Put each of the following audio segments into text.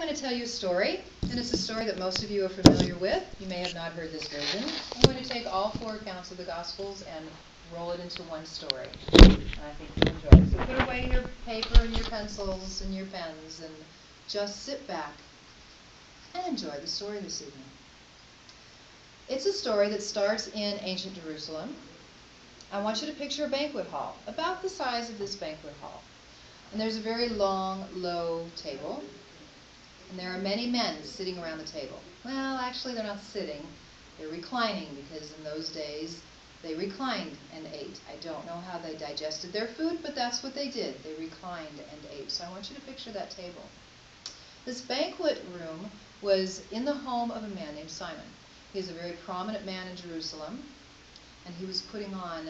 going to tell you a story, and it's a story that most of you are familiar with. You may have not heard this version. I'm going to take all 4 accounts of the Gospels and roll it into one story, and I think you'll enjoy it. So put away your paper and your pencils and your pens and just sit back and enjoy the story this evening. It's a story that starts in ancient Jerusalem. I want you to picture a banquet hall, about the size of this banquet hall. And there's a very long, low table. And there are many men sitting around the table. Well, actually, they're not sitting. They're reclining, because in those days, they reclined and ate. I don't know how they digested their food, but that's what they did. They reclined and ate. So I want you to picture that table. This banquet room was in the home of a man named Simon. He's a very prominent man in Jerusalem, and he was putting on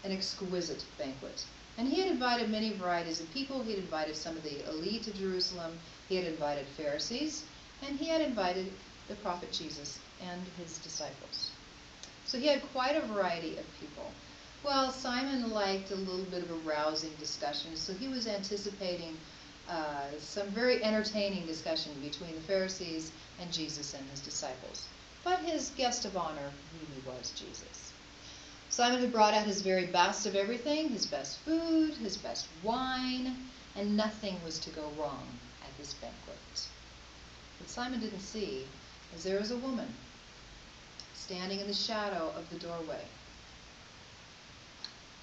an exquisite banquet. And he had invited many varieties of people. He had invited some of the elite of Jerusalem. He had invited Pharisees. And he had invited the prophet Jesus and his disciples. So he had quite a variety of people. Well, Simon liked a little bit of a rousing discussion, so he was anticipating some very entertaining discussion between the Pharisees and Jesus and his disciples. But his guest of honor really was Jesus. Simon had brought out his very best of everything, his best food, his best wine, and nothing was to go wrong at this banquet. What Simon didn't see is there was a woman standing in the shadow of the doorway,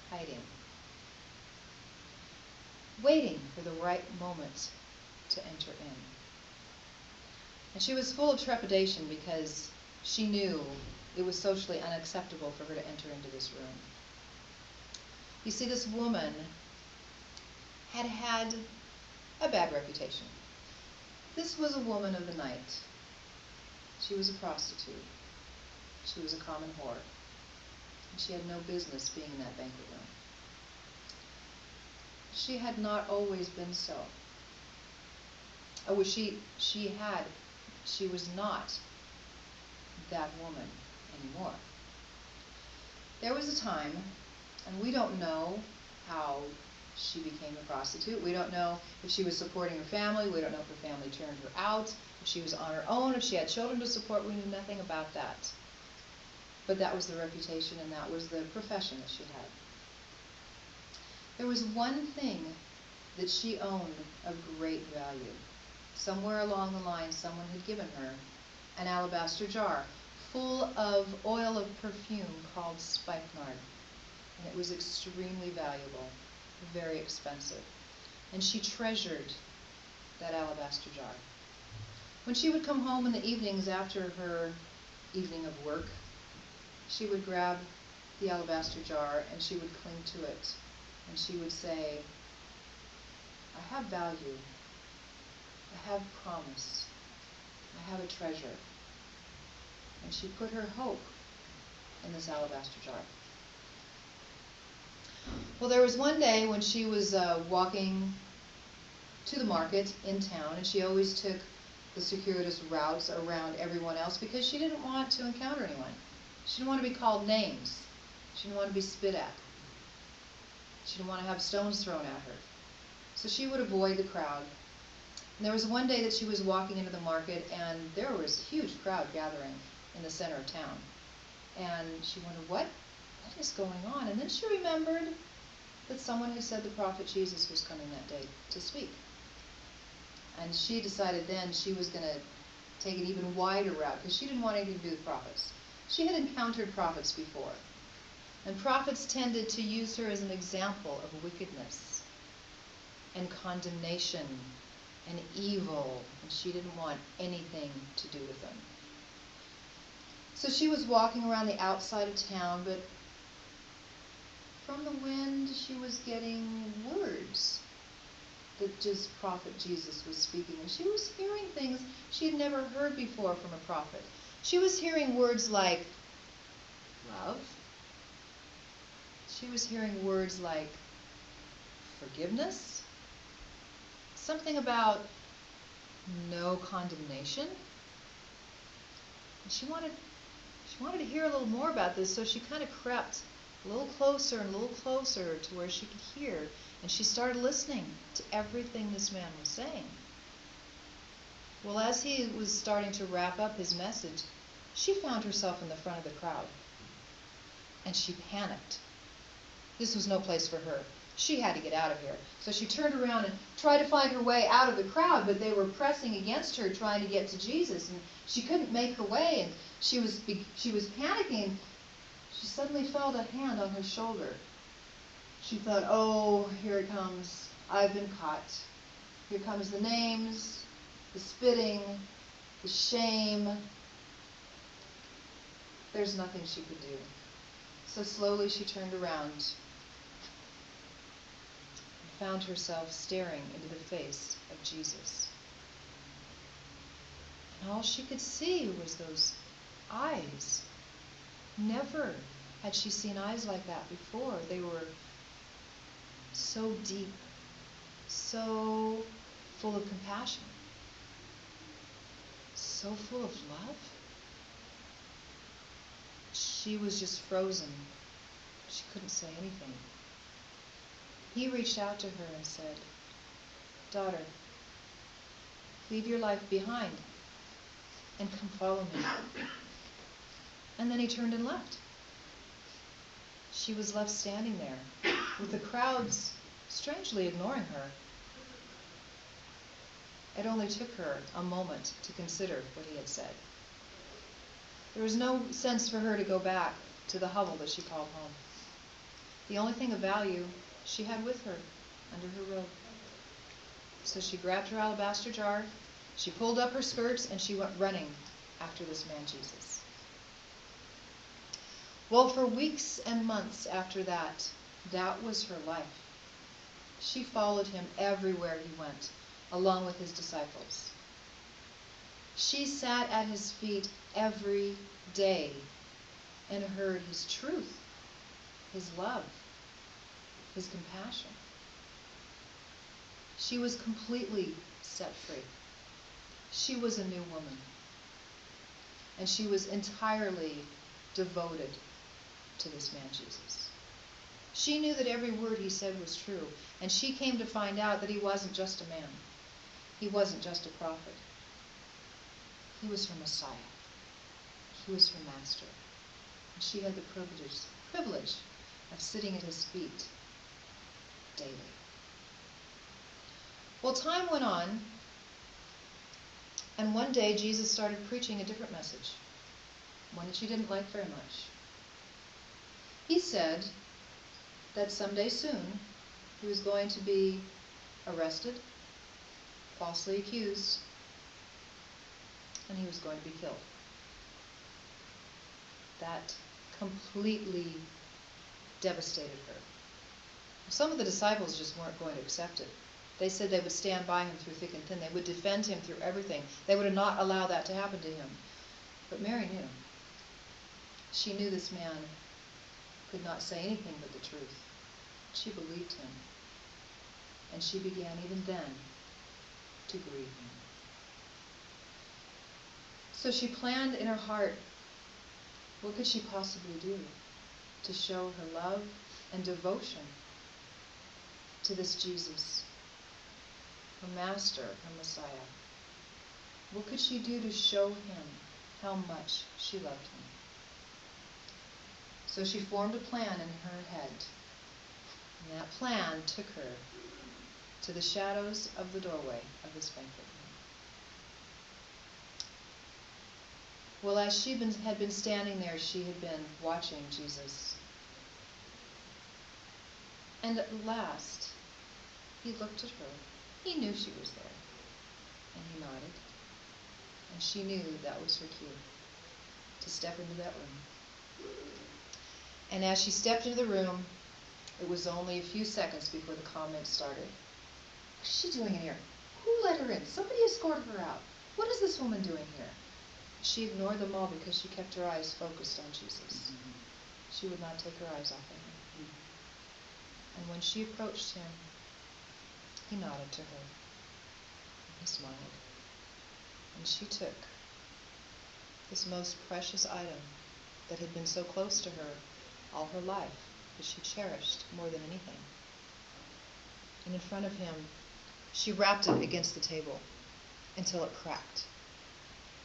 hiding, waiting for the right moment to enter in. And she was full of trepidation because she knew it was socially unacceptable for her to enter into this room. You see, this woman had had a bad reputation. This was a woman of the night. She was a prostitute. She was a common whore. And she had no business being in that banquet room. She had not always been so. Oh, she was not that woman anymore. There was a time, and we don't know how she became a prostitute. We don't know if she was supporting her family. We don't know if her family turned her out, if she was on her own, if she had children to support. We knew nothing about that. But that was the reputation, and that was the profession that she had. There was one thing that she owned of great value. Somewhere along the line, someone had given her an alabaster jar full of oil of perfume called spikenard. And it was extremely valuable, very expensive. And she treasured that alabaster jar. When she would come home in the evenings after her evening of work, she would grab the alabaster jar and she would cling to it. And she would say, I have value. I have promise. I have a treasure. And she put her hope in this alabaster jar. Well, there was one day when she was walking to the market in town, and she always took the circuitous routes around everyone else because she didn't want to encounter anyone. She didn't want to be called names. She didn't want to be spit at. She didn't want to have stones thrown at her. So she would avoid the crowd. And there was one day that she was walking into the market, and there was a huge crowd gathering in the center of town. And she wondered, what is going on? And then she remembered that someone had said the prophet Jesus was coming that day to speak. And she decided then she was going to take an even wider route, because she didn't want anything to do with prophets. She had encountered prophets before. And prophets tended to use her as an example of wickedness and condemnation and evil, and she didn't want anything to do with them. So she was walking around the outside of town, but from the wind she was getting words that just prophet Jesus was speaking. And she was hearing things she had never heard before from a prophet. She was hearing words like love. She was hearing words like forgiveness. Something about no condemnation. And she wanted to hear a little more about this, so she kind of crept a little closer and a little closer to where she could hear, and she started listening to everything this man was saying. Well, as he was starting to wrap up his message, she found herself in the front of the crowd, and she panicked. This was no place for her. She had to get out of here. So she turned around and tried to find her way out of the crowd, but they were pressing against her, trying to get to Jesus, and she couldn't make her way, and she was panicking. She suddenly felt a hand on her shoulder. She thought, oh, here it comes. I've been caught. Here comes the names, the spitting, the shame. There's nothing she could do. So slowly she turned around and found herself staring into the face of Jesus. And all she could see was those eyes. Never had she seen eyes like that before. They were so deep, so full of compassion, so full of love. She was just frozen. She couldn't say anything. He reached out to her and said, "Daughter, leave your life behind and come follow me." And then he turned and left. She was left standing there, with the crowds strangely ignoring her. It only took her a moment to consider what he had said. There was no sense for her to go back to the hovel that she called home. The only thing of value she had with her under her robe. So she grabbed her alabaster jar, she pulled up her skirts, and she went running after this man Jesus. Well, for weeks and months after that, that was her life. She followed him everywhere he went, along with his disciples. She sat at his feet every day and heard his truth, his love, his compassion. She was completely set free. She was a new woman. And she was entirely devoted to this man Jesus. She knew that every word he said was true, and she came to find out that he wasn't just a man. He wasn't just a prophet. He was her Messiah. He was her master. And she had the privilege of sitting at his feet daily. Well, time went on, and one day Jesus started preaching a different message, one that she didn't like very much. He said that someday soon he was going to be arrested, falsely accused, and he was going to be killed. That completely devastated her. Some of the disciples just weren't going to accept it. They said they would stand by him through thick and thin. They would defend him through everything. They would not allow that to happen to him. But Mary knew. She knew this man could not say anything but the truth. She believed him. And she began even then to grieve him. So she planned in her heart, what could she possibly do to show her love and devotion to this Jesus, her master, her Messiah? What could she do to show him how much she loved him? So she formed a plan in her head, and that plan took her to the shadows of the doorway of this banquet room. Well, as she had been standing there, she had been watching Jesus. And at last, he looked at her. He knew she was there. And he nodded. And she knew that was her cue to step into that room. And as she stepped into the room, it was only a few seconds before the comments started. What's she doing in here? Who let her in? Somebody escorted her out. What is this woman doing here? She ignored them all because she kept her eyes focused on Jesus. She would not take her eyes off of him. And when she approached him, he nodded to her. And he smiled. And she took this most precious item that had been so close to her all her life, that she cherished more than anything. And in front of him, she wrapped it against the table. until it cracked.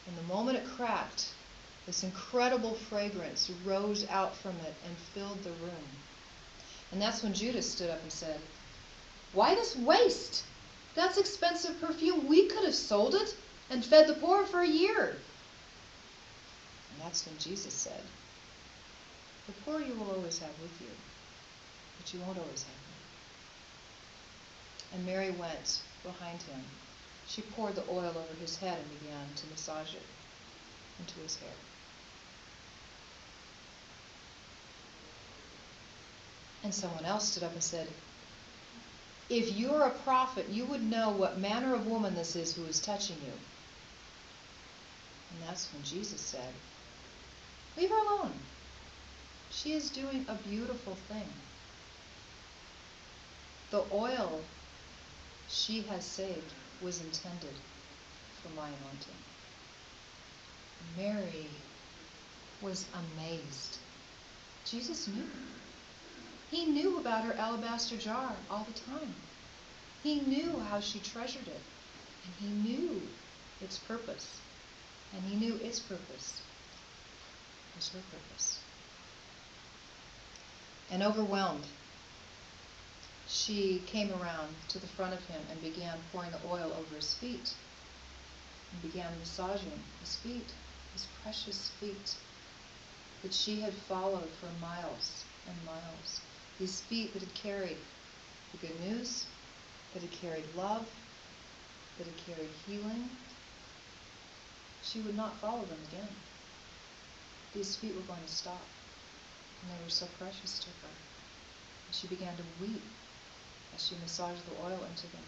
And the moment it cracked, this incredible fragrance rose out from it and filled the room. And that's when Judas stood up and said, "Why this waste? That's expensive perfume. We could have sold it and fed the poor for a year." And that's when Jesus said, "The poor you will always have with you, but you won't always have me." And Mary went behind him. She poured the oil over his head and began to massage it into his hair. And someone else stood up and said, "If you're a prophet, you would know what manner of woman this is who is touching you." And that's when Jesus said, "Leave her alone. She is doing a beautiful thing. The oil she has saved was intended for my anointing." Mary was amazed. Jesus knew. He knew about her alabaster jar all the time. He knew how she treasured it. And he knew its purpose. And he knew its purpose was her purpose. And overwhelmed, she came around to the front of him and began pouring the oil over his feet. And began massaging his feet, his precious feet, that she had followed for miles and miles. These feet that had carried the good news, that had carried love, that had carried healing. She would not follow them again. These feet were going to stop, and they were so precious to her. And she began to weep as she massaged the oil into them.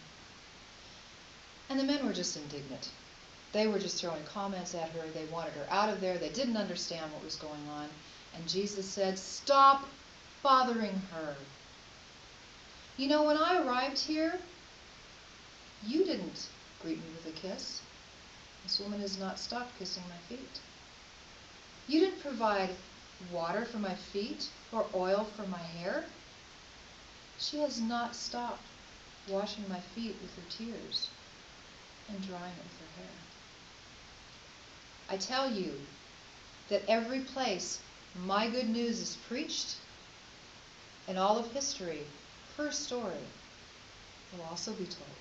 And the men were just indignant. They were just throwing comments at her. They wanted her out of there. They didn't understand what was going on. And Jesus said, "Stop bothering her. You know, when I arrived here, you didn't greet me with a kiss. This woman has not stopped kissing my feet. You didn't provide water for my feet or oil for my hair. She has not stopped washing my feet with her tears and drying it with her hair. I tell you that every place my good news is preached, in all of history, her story will also be told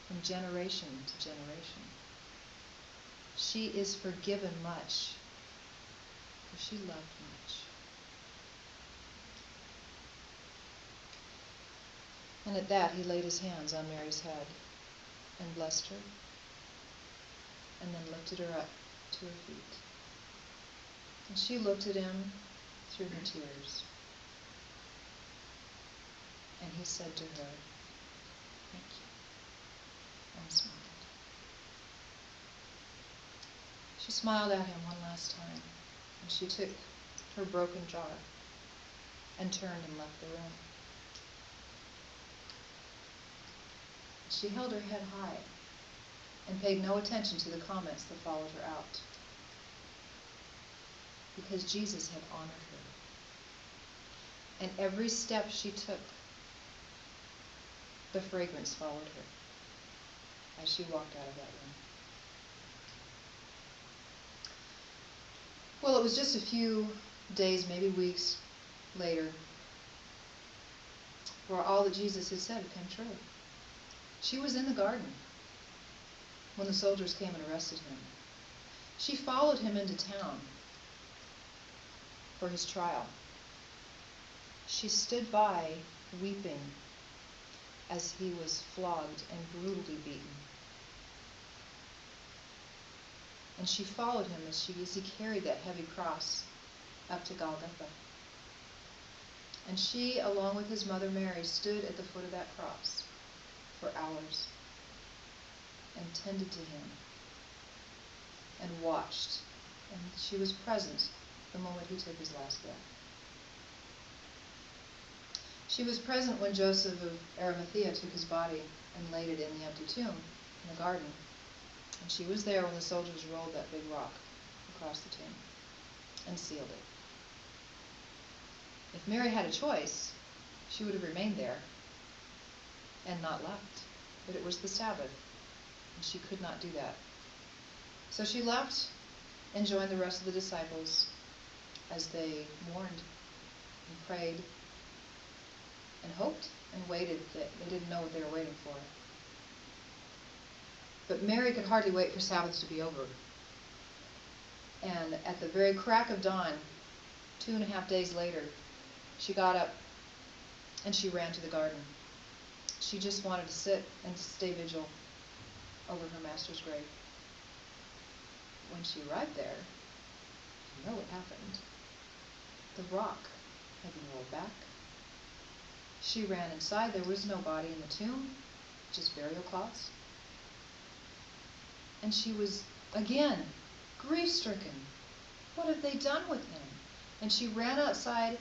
from generation to generation. She is forgiven much, for she loved much." And at that he laid his hands on Mary's head and blessed her, and then lifted her up to her feet. And she looked at him through her tears. And he said to her, "Thank you," and smiled. She smiled at him one last time, and she took her broken jar and turned and left the room. She held her head high and paid no attention to the comments that followed her out, because Jesus had honored her. And every step she took, the fragrance followed her as she walked out of that room. Well, it was just a few days, maybe weeks later, where all that Jesus had said came true. She was in the garden when the soldiers came and arrested him. She followed him into town for his trial. She stood by weeping as he was flogged and brutally beaten. And she followed him as he carried that heavy cross up to Golgotha. And she, along with his mother Mary, stood at the foot of that cross for hours and tended to him and watched. And she was present the moment he took his last breath. She was present when Joseph of Arimathea took his body and laid it in the empty tomb in the garden. And she was there when the soldiers rolled that big rock across the tomb and sealed it. If Mary had a choice, she would have remained there and not left. But it was the Sabbath, And she could not do that. So she left and joined the rest of the disciples as they mourned and prayed and hoped and waited. That they didn't know what they were waiting for. But Mary could hardly wait for Sabbath to be over. And at the very crack of dawn, 2.5 days later, she got up and she ran to the garden. She just wanted to sit and stay vigil over her master's grave. When she arrived there, you know what happened. The rock had been rolled back. She ran inside. There was no body in the tomb, just burial cloths. And she was, again, grief-stricken. What have they done with him? And she ran outside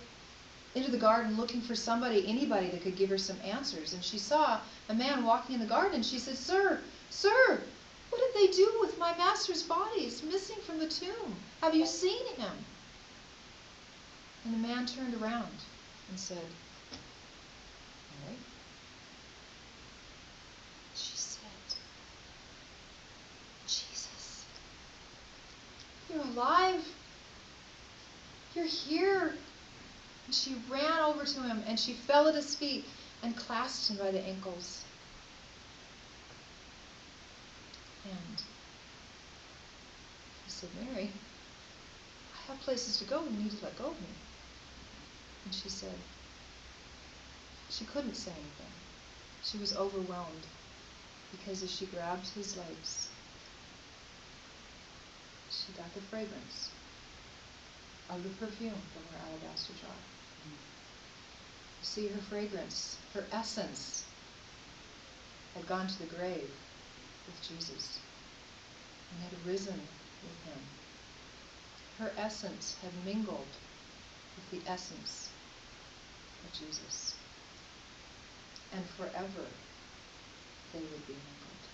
into the garden looking for somebody, anybody that could give her some answers. And she saw a man walking in the garden, and she said, "Sir, sir, what did they do with my master's body? It's missing from the tomb. Have you seen him?" And the man turned around and said, "Mary?" She said, "Jesus, you're alive. You're here." And she ran over to him and she fell at his feet and clasped him by the ankles. And he said, "Mary, I have places to go. You need to let go of me." And she said, she couldn't say anything. She was overwhelmed because as she grabbed his legs, she got the fragrance of the perfume from her alabaster jar. You see, her fragrance, her essence, had gone to the grave with Jesus and had risen with him. Her essence had mingled with the essence of Jesus. And forever they would be mingled.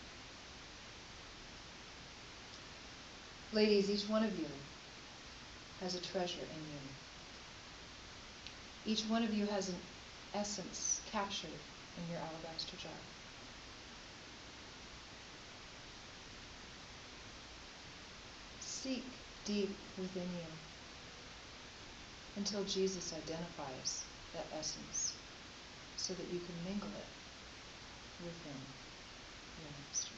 Ladies, each one of you has a treasure in you. Each one of you has an essence captured in your alabaster jar. Seek deep within you until Jesus identifies that essence so that you can mingle it with him, your master.